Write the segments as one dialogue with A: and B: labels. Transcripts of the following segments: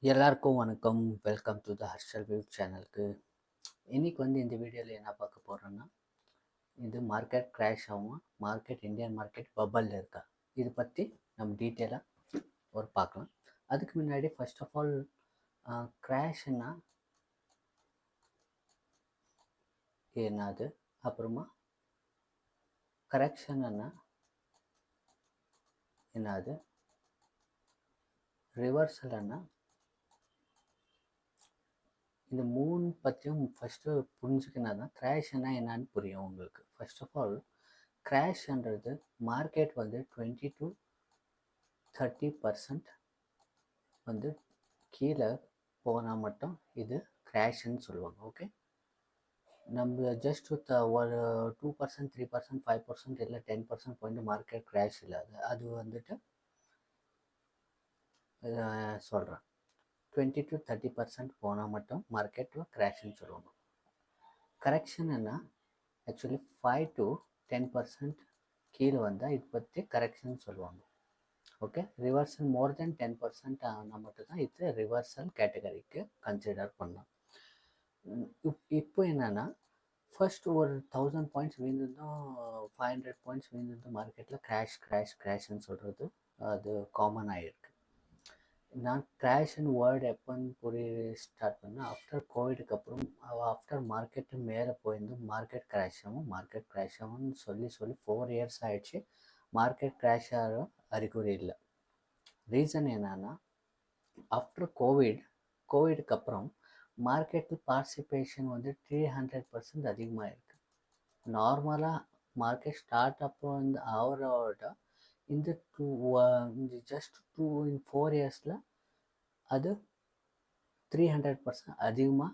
A: எல்லாருக்கும் வணக்கம். Welcome to the Harshal view சேனலுக்கு. இன்னைக்கு இந்த வீடியோவில் என்ன பார்க்க போகிறோன்னா, இது மார்க்கெட் கிராஷ் ஆகும், இந்தியன் மார்க்கெட் பபலில் இருக்கா, இது பற்றி நம்ம டீட்டெயிலாக பார்க்கலாம். அதுக்கு முன்னாடி ஃபர்ஸ்ட் ஆஃப் ஆல் கிராஷ்னா என்னது, அப்புறமா கரெக்ஷன்னா என்னது, ரிவர்சல்னா, இந்த மூணு பற்றியும் ஃபஸ்ட்டு புரிஞ்சுக்கினா தான் கிராஷ்னா என்னன்னு புரியும் உங்களுக்கு. ஃபர்ஸ்ட் ஆஃப் ஆல் கிராஷ்ன்றது மார்க்கெட் 20-30% கீழே போனால் மட்டும் இது கிராஷ்ன்னு சொல்லுவாங்க. ஓகே, நம்ம ஜஸ்ட் ஒரு 2%, 3%, 5% இல்லை 10% போயிட்டு மார்க்கெட் கிராஷ் இல்லாது. அது சொல்கிறேன், 20-30% போனால் மட்டும் மார்க்கெட்டில் கிராஷ்ன்னு சொல்லுவாங்க. கரெக்ஷன் என்ன, ஆக்சுவலி 5-10% கீழே வந்தால் இது பற்றி கரெக்ஷன் சொல்லுவாங்க. ஓகே, ரிவர்சல் மோர் தென் 10% ஆனால் மட்டும்தான் இது ரிவர்சல் கேட்டகரிக்கு கன்சிடர் பண்ணலாம். இப்போ என்னென்னா, ஃபர்ஸ்ட் ஒரு 1000 பாயிண்ட்ஸ் வீழ்ந்துருந்தோம், 500 பாயிண்ட்ஸ் வீழ்ந்துருந்தோம், மார்க்கெட்டில் கிராஷ்ன்னு சொல்கிறது அது காமன் ஆகிருக்கு. நான் கிராஷ்ன்னு வேர்டு எப்போன்னு புரிய ஸ்டார்ட் பண்ணேன், ஆஃப்டர் கோவிடுக்கு அப்புறம். ஆஃப்டர் மார்க்கெட்டு மேலே போயிருந்து மார்க்கெட் கிராஷ் ஆகும்னு சொல்லி 4 இயர்ஸ் ஆகிடுச்சு. மார்க்கெட் கிராஷ் ஆகிற அறிகுறி இல்லை. ரீசன் என்னன்னா, ஆஃப்டர் கோவிடுக்கு அப்புறம் மார்க்கெட்டில் பார்ட்டிசிபேஷன் 300% அதிகமாக இருக்குது. நார்மலாக மார்க்கெட் ஸ்டார்ட் அப்போ அவரோட இந்த ஜஸ்ட் 4 இயர்ஸில் அது 300% அதிகமாக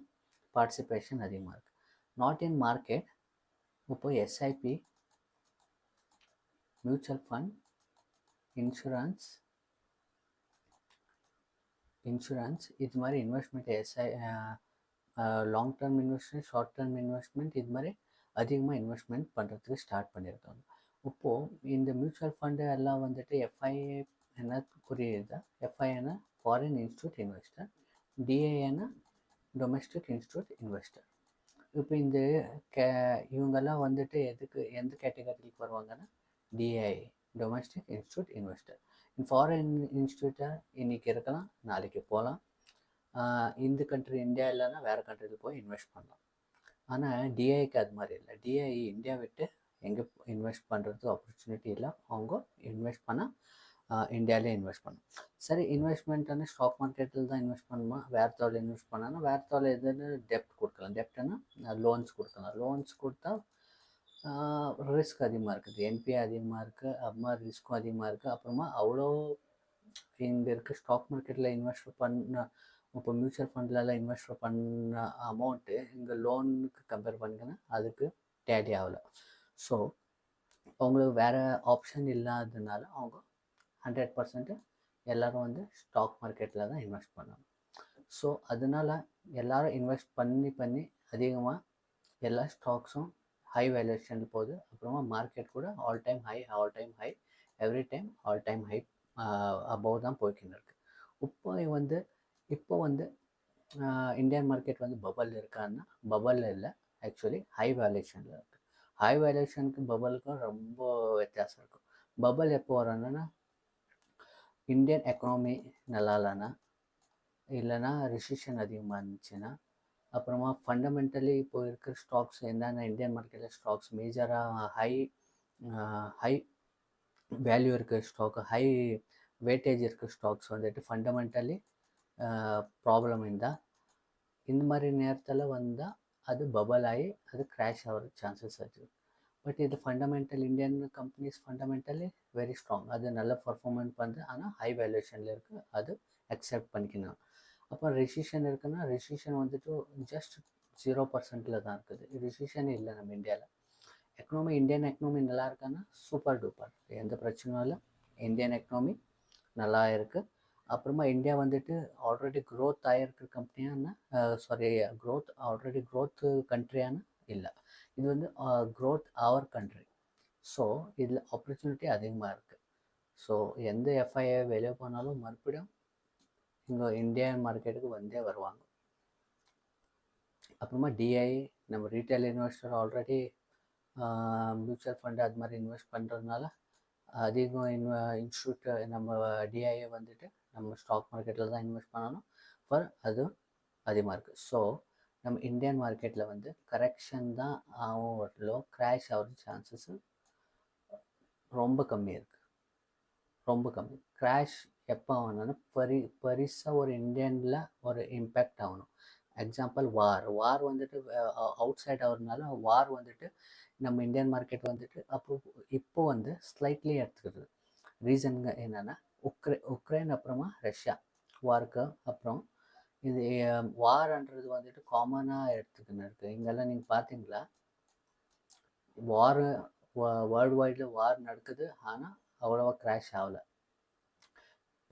A: பார்ட்டிசிபேஷன் அதிகமாக இருக்குது. நாட் இன் மார்க்கெட், இப்போ எஸ்ஐபி, மியூச்சுவல் ஃபண்ட், இன்சூரன்ஸ் இது மாதிரி investment, long term investment, short term investment, இது மாதிரி அதிகமாக இன்வெஸ்ட்மெண்ட் பண்ணுறதுக்கு ஸ்டார்ட் பண்ணியிருக்காங்க. இப்போது இந்த மியூச்சுவல் ஃபண்டு எல்லாம் எஃப்ஐஏ என்ன புரியுதா? எஃப்ஐஏன்னா ஃபாரின் இன்ஸ்டியூட் இன்வெஸ்டர், டிஏஏன்னா டொமெஸ்டிக் இன்ஸ்டியூட் இன்வெஸ்டர். இப்போ இவங்கெல்லாம் எந்த கேட்டகரிக்கு வருவாங்கன்னா, DI, domestic institute investor. Foreign இன்ஸ்டியூட்டாக இன்றைக்கி இருக்கலாம், நாளைக்கு போகலாம். இந்த கண்ட்ரி இந்தியா இல்லைன்னா வேறு கண்ட்ரியில் போய் இன்வெஸ்ட் பண்ணலாம். ஆனால் டிஐக்கு அது மாதிரி இல்லை. டிஐ இந்தியா விட்டு எங்கே இன்வெஸ்ட் பண்ணுறதுக்கு ஆப்பர்ச்சுனிட்டி இல்லை. அவங்க இன்வெஸ்ட் பண்ணால் இந்தியாவிலே இன்வெஸ்ட் பண்ணணும். சரி, இன்வெஸ்ட்மெண்ட்டான ஸ்டாக் மார்க்கெட்டில் தான் இன்வெஸ்ட் பண்ணணுமா, வேறு தோல் இன்வெஸ்ட் பண்ணான்னா வேறு தோல் எதுன்னு டெப்ட் கொடுக்கலாம். டெப்ட்னா லோன்ஸ் கொடுக்கலாம். லோன்ஸ் கொடுத்தா ரிஸ்க் அதிகமாக இருக்குது, என்பிஏ அதிகமாக இருக்குது, அப்புறமா ரிஸ்க்கும் அதிகமாக இருக்குது. அப்புறமா அவ்வளோ இங்கே இருக்க ஸ்டாக் மார்க்கெட்டில் இன்வெஸ்ட் பண்ண, இப்போ மியூச்சுவல் ஃபண்ட்லலாம் இன்வெஸ்ட் பண்ண அமௌண்ட்டு இங்கே லோனுக்கு கம்பேர் பண்ணிங்கன்னா அதுக்கு டேலி ஆகலை. ஸோ அவங்களுக்கு வேறு ஆப்ஷன் இல்லாததுனால அவங்க 100% எல்லோரும் ஸ்டாக் மார்க்கெட்டில் தான் இன்வெஸ்ட் பண்ணாங்க. ஸோ அதனால் எல்லோரும் இன்வெஸ்ட் பண்ணி அதிகமாக எல்லா ஸ்டாக்ஸும் ஹை வேல்யூஷனில் போகுது. அப்புறமா மார்க்கெட் கூட all time high, every time all time high above தான் போய்க்கின்னு இருக்குது. இப்போ இந்தியன் மார்க்கெட் பபல் இருக்கான்னா, பபல் இல்லை, ஆக்சுவலி ஹை வேல்யூஷனில் இருக்குது. ஹை வேல்யூஷனுக்கு பபலுக்கும் ரொம்ப வித்தியாசம் இருக்கும். பபல் எப்போ வரணுன்னா, இந்தியன் எக்கனாமி நல்லா இல்லைன்னா ரிசிஷன் அதிகமாக இருந்துச்சுன்னா, அப்புறமா ஃபண்டமெண்டலி இப்போ இருக்கிற ஸ்டாக்ஸ் என்னென்ன இந்தியன் மார்க்கெட்டில் ஸ்டாக்ஸ் மேஜராக ஹை வேல்யூ இருக்கிற ஸ்டாக், ஹை வெயிட்டேஜ் இருக்கிற ஸ்டாக்ஸ் ஃபண்டமெண்டலி ப்ராப்ளம் இருந்தால், இந்த மாதிரி நேரத்தில் வந்தால் அது பபல் ஆகி அது கிராஷ் ஆகிற சான்சஸ் இருக்குது. பட் இது fundamental Indian companies fundamentally very strong, அது நல்ல பர்ஃபார்மன்ஸ் பண்ணுது. ஆனால் ஹை வேல்யூஷனில் இருக்குது, அது அக்செப்ட் பண்ணிக்கணும். அப்போ ரெசிஷன் இருக்குன்னா, ரெசிஷன் ஜஸ்ட் 0%ல் தான் இருக்குது. ரெசிஷன் இல்லை நம்ம இந்தியாவில். இந்தியன் எக்கனாமி நல்லா இருக்கான்னா சூப்பர் டூப்பர், எந்த பிரச்சனையும் இல்லை, இந்தியன் எக்கனாமி நல்லா இருக்குது. அப்புறமா இந்தியா ஆல்ரெடி க்ரோத் ஆகிருக்கிற கம்பெனியானா, ஆல்ரெடி க்ரோத் கண்ட்ரியானா இல்லை, இது க்ரோத் அவர் கண்ட்ரி. ஸோ இதில் ஆப்பர்ச்சுனிட்டி அதிகமாக இருக்குது. ஸோ எந்த எஃப்ஐஏ வெளியே போனாலும் மறுபடியும் இவங்க இந்தியன் மார்க்கெட்டுக்கு வந்தே வருவாங்க. அப்புறமா டிஐ, நம்ம retail investor already mutual fund அது மாதிரி இன்வெஸ்ட் பண்ணுறதுனால அதிகம் இன்ஸ்டியூட் நம்ம டிஐயை வந்துட்டு நம்ம ஸ்டாக் மார்க்கெட்டில் தான் இன்வெஸ்ட் பண்ணணும் ஃபார் அது அதிகமாக இருக்குது. ஸோ நம்ம இந்தியன் மார்க்கெட்டில் வந்து கரெக்ஷன் தான் ஆகும், வரலோ கிராஷ் ஆகிற சான்சஸ் ரொம்ப கம்மி இருக்குது, ரொம்ப கம்மி. கிராஷ் எப்போ ஆகணும்னா பெருசாக ஒரு இந்தியனில் ஒரு இம்பேக்ட் ஆகணும். எக்ஸாம்பிள் வார் வந்துட்டு அவுட் சைட் ஆகிறதுனால வார் வந்துட்டு நம்ம இந்தியன் மார்க்கெட் வந்துட்டு இப்போ வந்து ஸ்லைட்லி எடுத்துக்கிறது. ரீசனுங்க என்னென்னா உக்ரைன் அப்புறமா ரஷ்யா வாருக்கு அப்புறம் இது வார்ன்றது வந்துட்டு காமனாக எடுத்துக்கின்னு இருக்குது. இங்கெல்லாம் நீங்கள் பார்த்தீங்களா, வார் வேர்ல்டு வைடில் வார் நடக்குது, ஆனால் அவ்வளோவா கிராஷ் ஆகலை.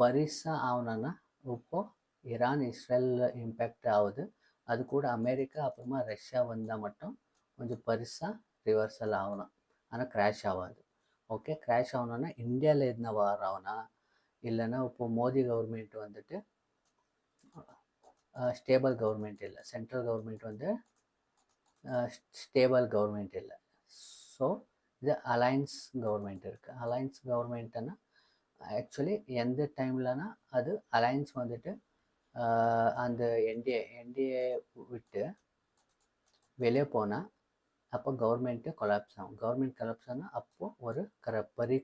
A: பரிசாக ஆகணுன்னா இப்போது ஈரான் இஸ்ரேல் இம்பேக்ட் ஆகுது, அது கூட அமெரிக்கா அப்புறமா ரஷ்யா வந்தால் மட்டும் கொஞ்சம் பரிசாக ரிவர்சல் ஆகணும், ஆனால் கிராஷ் ஆகாது. ஓகே, கிராஷ் ஆகணுன்னா இந்தியாவில் இருந்த வார் ஆகுனா, இல்லைன்னா இப்போது மோடி கவர்மெண்ட் வந்துட்டு ஸ்டேபிள் கவர்மெண்ட் இல்லை, சென்ட்ரல் கவர்மெண்ட் வந்து ஸ்டேபிள் கவர்மெண்ட் இல்லை. ஸோ இது அலையன்ஸ் கவர்மெண்ட் இருக்குது. அலையன்ஸ் கவர்மெண்ட்டுன்னா ஆக்சுவலி எந்த டைம்லனா அது அலையன்ஸ் வந்துட்டு அந்த என்டிஏ விட்டு வெளியே போனால் அப்போ கவர்மெண்ட்டு கொலாப்ஸ் ஆகும். கவர்மெண்ட் கொலாப்ஸ் ஆனால் அப்போது ஒரு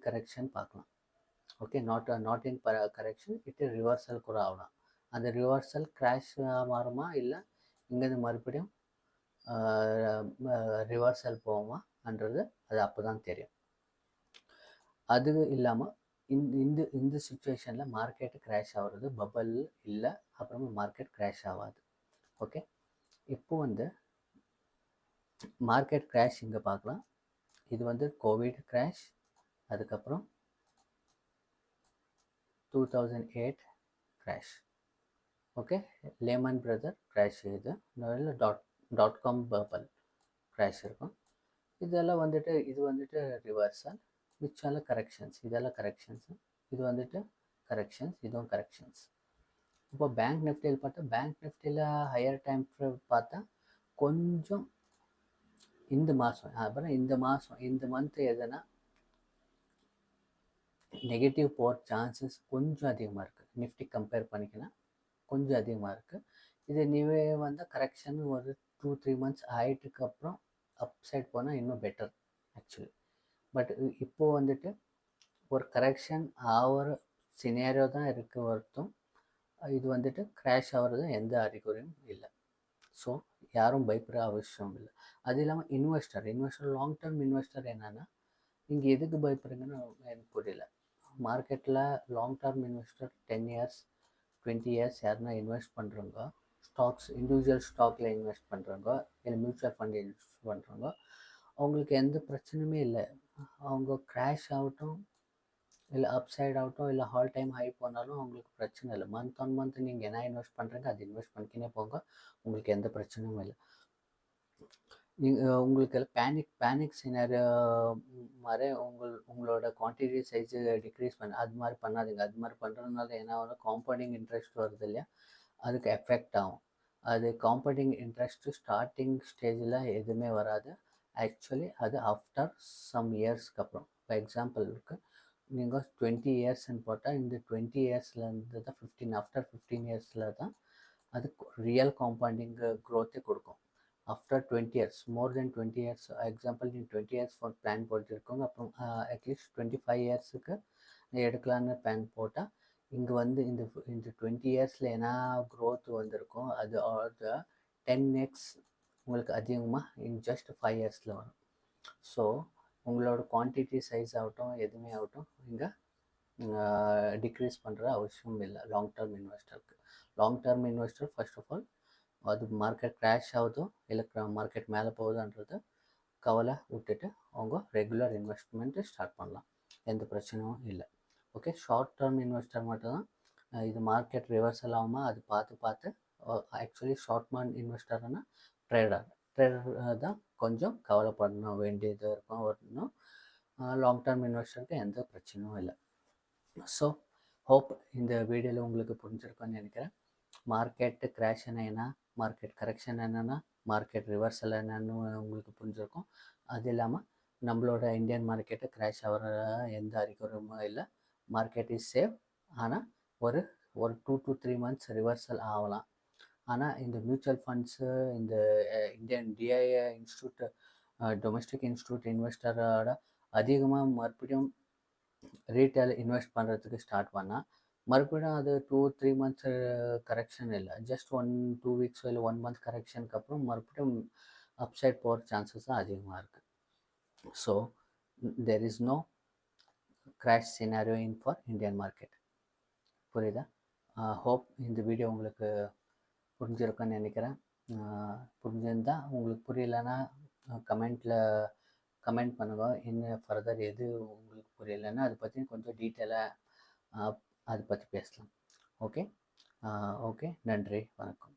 A: கரெக்ஷன் பார்க்கலாம். ஓகே, நாட் இன் கரெக்ஷன், இட்டு ரிவர்சல் கூட ஆகலாம். அந்த ரிவர்சல் கிராஷ் மாறுமா, இல்லை இங்கேருந்து மறுபடியும் ரிவர்சல் போகுமான்றது அது அப்போ தான் தெரியும். அது இல்லாமல் இந்த சுச்சுவேஷனில் மார்க்கெட்டு கிராஷ் ஆகிறது பபல் இல்லை, அப்புறமா மார்க்கெட் கிராஷ் ஆகாது. ஓகே, இப்போ வந்து மார்க்கெட் கிராஷ் இங்கே பார்க்கலாம். இது வந்து கோவிட் கிராஷ், அதுக்கப்புறம் 2008 crash. Okay, layman brother crash, இது டாட் காம் பபல் கிராஷ் இருக்கும். இதெல்லாம் வந்துட்டு இது வந்துட்டு ரிவர்சல், மிச்சால கரெக்ஷன்ஸ், இதெல்லாம் கரெக்ஷன்ஸு, இது வந்துட்டு கரெக்ஷன்ஸ், இதுவும் கரெக்ஷன்ஸ். இப்போ பேங்க் நிஃப்டியில் பார்த்தா, பேங்க் நிஃப்டியில் ஹையர் டைம் ஃப்ரேம் பார்த்தா கொஞ்சம் இந்த மாதம் அப்புறம் இந்த மந்த் எதுனா நெகட்டிவ் போகிற சான்சஸ் கொஞ்சம் அதிகமாக இருக்குது. நிஃப்டி கம்பேர் பண்ணிக்கினா கொஞ்சம் அதிகமாக இருக்குது. இது நீவே வந்தால் கரெக்ஷன் ஒரு 2-3 months ஆகிட்டுக்கு அப்புறம் அப் சைட் போனால் இன்னும் பெட்டர் ஆக்சுவலி. பட் இப்போது வந்துட்டு ஒரு கரெக்ஷன் ஆகிற சினேரியோ தான் இருக்க வரைக்கும் இது வந்துட்டு கிராஷ் ஆகிறது எந்த அறிகுறியும் இல்லை. ஸோ யாரும் பயப்பட அவசியம் இல்லை. அது இல்லாமல் இன்வெஸ்டர் லாங் டேர்ம் இன்வெஸ்டர் என்னென்னா, நீங்கள் எதுக்கு பயப்படுறீங்கன்னு எனக்கு புரியல. மார்க்கெட்டில் long term investor 10 years 20 years யாருன்னா இன்வெஸ்ட் பண்ணுறவங்க, ஸ்டாக்ஸ் இண்டிவிஜுவல் ஸ்டாக்கில் இன்வெஸ்ட் பண்ணுறவங்க, இல்லை மியூச்சுவல் ஃபண்ட் இன்வெஸ்ட் பண்ணுறவங்க, அவங்களுக்கு எந்த பிரச்சனையுமே இல்லை. அவங்க கிராஷ் ஆகட்டும், இல்லை அப்சைட் ஆகட்டும், இல்லை ஆல் டைம் ஹை போனாலும் அவங்களுக்கு பிரச்சனை இல்லை. மந்த் ஆன் மந்த் நீங்கள் என்ன இன்வெஸ்ட் பண்ணுறீங்க அது இன்வெஸ்ட் பண்ணிக்கினே போங்க, உங்களுக்கு எந்த பிரச்சனையும் இல்லை. உங்களுக்கு பேனிக் சினாரியோ மாதிரி உங்களோட குவான்டிட்டி சைஸு டிக்ரீஸ் அது மாதிரி பண்ணாதீங்க. அது மாதிரி பண்ணுறதுனால என்ன ஆகும், காம்பவுண்டிங் இன்ட்ரெஸ்ட் வருது இல்லையா, அதுக்கு எஃபெக்ட் ஆகும். அது காம்பவுண்டிங் இன்ட்ரெஸ்ட்டு ஸ்டார்டிங் ஸ்டேஜில் எதுவுமே வராது. ஆக்சுவலி அது ஆஃப்டர் சம் இயர்ஸ்க்கு அப்புறம். இப்போ எக்ஸாம்பிளுக்கு நீங்கள் 20 yearsன்னு போட்டால் இந்த 20 yearsலேருந்து தான் 15 ஆஃப்டர் 15 yearsல தான் அது ரியல் காம்பவுண்டிங் க்ரோத்தே கொடுக்கும். ஆஃப்டர் 20 years, மோர் தென் 20 years, எக்ஸாம்பிள் நீங்கள் 20 years பிளான் போட்டுருக்கோங்க, அப்புறம் அட்லீஸ்ட் 25 yearsக்கு எடுக்கலான்னு பிளான் போட்டால் இங்கே வந்து இந்த 20 yearsல என்ன க்ரோத் வந்திருக்கும் அது 10x உங்களுக்கு அதிகமாக இன் ஜஸ்ட் 5 yearsல வரும். ஸோ உங்களோட குவான்டிட்டி சைஸ் ஆகட்டும் எதுவுமே ஆகட்டும் இங்கே டிக்ரீஸ் பண்ணுற அவசியம் இல்லை லாங் டேர்ம் இன்வெஸ்டருக்கு. Long term investor first of all அது மார்க்கெட் கிராஷ் ஆகுதோ இல்லை மார்க்கெட் மேலே போகுதுன்றது கவலை விட்டுட்டு அவங்க ரெகுலர் இன்வெஸ்ட்மெண்ட்டு ஸ்டார்ட் பண்ணலாம், எந்த பிரச்சனையும் இல்லை. ஓகே, ஷார்ட் டேர்ம் இன்வெஸ்டர் மட்டும்தான் இது மார்க்கெட் ரிவர்சல் ஆகுமா அது பார்த்து ஆக்சுவலி ஷார்ட் டேர்ம் இன்வெஸ்டர்னா ட்ரேடர் தான் கொஞ்சம் கவலைப்பட வேண்டியது இருக்கும் வரணும். லாங் டேர்ம் இன்வெஸ்டருக்கு எந்த பிரச்சனையும் இல்லை. ஸோ ஹோப் இந்த வீடியோவில் உங்களுக்கு புரிஞ்சிருக்கும்னு நினைக்கிறேன். மார்க்கெட் கிராஷ்னா என்ன, மார்க்கெட் கரெக்ஷன் என்னென்னா, மார்க்கெட் ரிவர்சல் என்னன்னு உங்களுக்கு புரிஞ்சிருக்கும். அது இல்லாமல் நம்மளோட இந்தியன் மார்க்கெட்டு கிராஷ் ஆகிற எந்த அறிகுறியும் இல்லை. Market is safe. ஆனால் ஒரு ஒரு 2 to 3 months ரிவர்சல் ஆகலாம். ஆனால் இந்த மியூச்சுவல் ஃபண்ட்ஸு, இந்த இந்தியன் டிஐஏ இன்ஸ்டியூட், டொமஸ்டிக் இன்ஸ்டியூட் இன்வெஸ்டரோட அதிகமாக மறுபடியும் ரீட்டைல் இன்வெஸ்ட் பண்ணுறதுக்கு ஸ்டார்ட் பண்ணால் மறுபடியும் அது 2-3 months கரெக்ஷன் இல்லை, ஜஸ்ட் 1-2 weeks இல்லை 1 month கரெக்ஷனுக்கு அப்புறம் மறுபடியும் அப்சைட் போகிற சான்சஸ் தான் அதிகமாக இருக்குது. So there is no crash scenario in for Indian market. புரியுதா? ஹோப் இந்த வீடியோ உங்களுக்கு புரிஞ்சிருக்குன்னு நினைக்கிறேன். புரிஞ்சிருந்தால், உங்களுக்கு புரியலைன்னா கமெண்ட் பண்ணுங்கள். இன்னும் ஃபர்தர் எது உங்களுக்கு புரியலைன்னா அதை பற்றி கொஞ்சம் டீட்டெயிலாக அதை பற்றி பேசலாம். ஓகே. ஓகே, நன்றி, வணக்கம்.